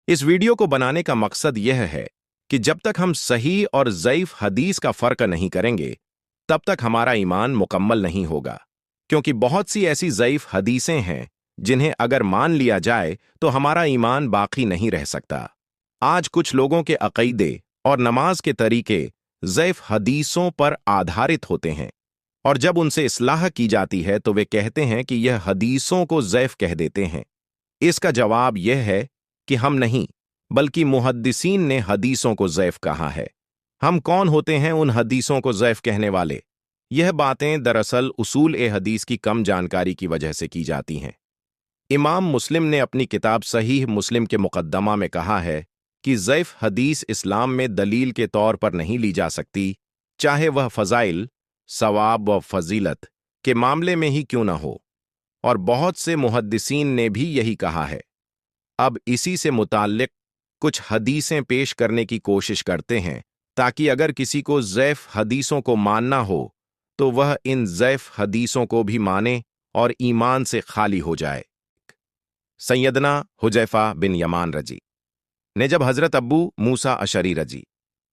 इस वीडियो को बनाने का मकसद यह है कि जब तक हम सही और ज़ईफ हदीस का फर्क नहीं करेंगे, तब तक हमारा ईमान मुकम्मल नहीं होगा, क्योंकि बहुत सी ऐसी ज़ईफ हदीसें हैं जिन्हें अगर मान लिया जाए तो हमारा ईमान बाकी नहीं रह सकता। आज कुछ लोगों के अक़ीदे और नमाज के तरीके ज़ईफ हदीसों पर आधारित होते हैं, और जब उनसे इस्लाह की जाती है तो वे कहते हैं कि यह हदीसों को ज़ईफ कह देते हैं। इसका जवाब यह है कि हम नहीं, बल्कि मुहद्दिसीन ने हदीसों को ज़ईफ कहा है। हम कौन होते हैं उन हदीसों को ज़ईफ कहने वाले? यह बातें दरअसल उसूल ए हदीस की कम जानकारी की वजह से की जाती हैं। इमाम मुस्लिम ने अपनी किताब सहीह मुस्लिम के मुक़द्दमा में कहा है कि ज़ईफ हदीस इस्लाम में दलील के तौर पर नहीं ली जा सकती, चाहे वह फ़ज़ाइल, सवाब व फजीलत के मामले में ही क्यों न हो, और बहुत से मुहद्दिसीन ने भी यही कहा है। अब इसी से मुताल्लिक़ कुछ हदीसें पेश करने की कोशिश करते हैं, ताकि अगर किसी को ज़ईफ हदीसों को मानना हो तो वह इन ज़ईफ हदीसों को भी माने और ईमान से खाली हो जाए। सैयदना हुज़ैफ़ा बिन यमान रजी ने जब हज़रत अब्बू मूसा अशरी रजी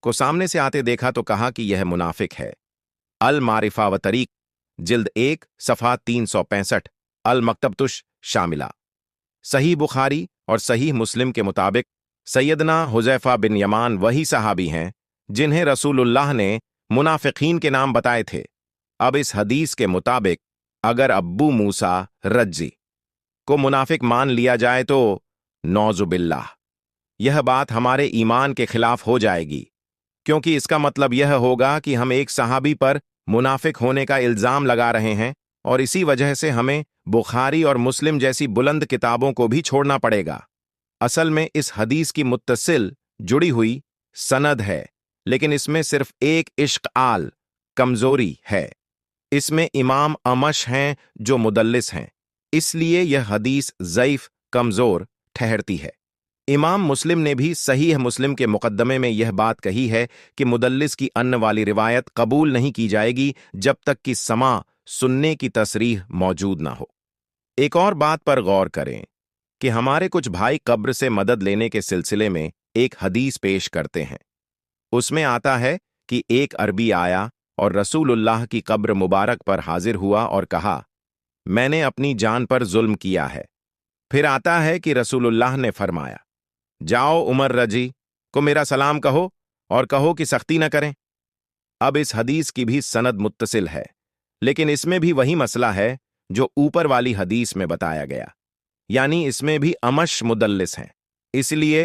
को सामने से आते देखा तो कहा कि यह मुनाफिक है। अल मारिफा व तरीक, जिल्द 1 सफ़ा 365, अल मकतबतुश शामिला। सही बुखारी और सही मुस्लिम के मुताबिक सैयदना हुज़ैफ़ा बिन यमान वही सहाबी हैं जिन्हें रसूलुल्लाह ने मुनाफिकीन के नाम बताए थे। अब इस हदीस के मुताबिक अगर अब्बू मूसा रज्जी को मुनाफिक मान लिया जाए तो नौज़ुबिल्लाह, यह बात हमारे ईमान के खिलाफ हो जाएगी, क्योंकि इसका मतलब यह होगा कि हम एक सहाबी पर मुनाफिक होने का इल्ज़ाम लगा रहे हैं, और इसी वजह से हमें बुखारी और मुस्लिम जैसी बुलंद किताबों को भी छोड़ना पड़ेगा। असल में इस हदीस की मुत्तसिल जुड़ी हुई सनद है, लेकिन इसमें सिर्फ एक इश्क़ाल कमज़ोरी है। इसमें इमाम अमश हैं जो मुदल्लिस हैं, इसलिए यह हदीस ज़ईफ कमज़ोर ठहरती है। इमाम मुस्लिम ने भी सहीह मुस्लिम के मुक़द्दमे में यह बात कही है कि मुदल्लिस की अन्न वाली रिवायत कबूल नहीं की जाएगी जब तक कि समा सुनने की तसरीह मौजूद ना हो। एक और बात पर गौर करें कि हमारे कुछ भाई कब्र से मदद लेने के सिलसिले में एक हदीस पेश करते हैं। उसमें आता है कि एक अरबी आया और रसूलुल्लाह की कब्र मुबारक पर हाजिर हुआ और कहा, मैंने अपनी जान पर जुल्म किया है। फिर आता है कि रसूलुल्लाह ने फरमाया, जाओ उमर रजी को मेरा सलाम कहो और कहो कि सख्ती न करें। अब इस हदीस की भी सनद मुत्तसिल है, लेकिन इसमें भी वही मसला है जो ऊपर वाली हदीस में बताया गया, यानी इसमें भी अमश मुदल्लिस हैं। इसलिए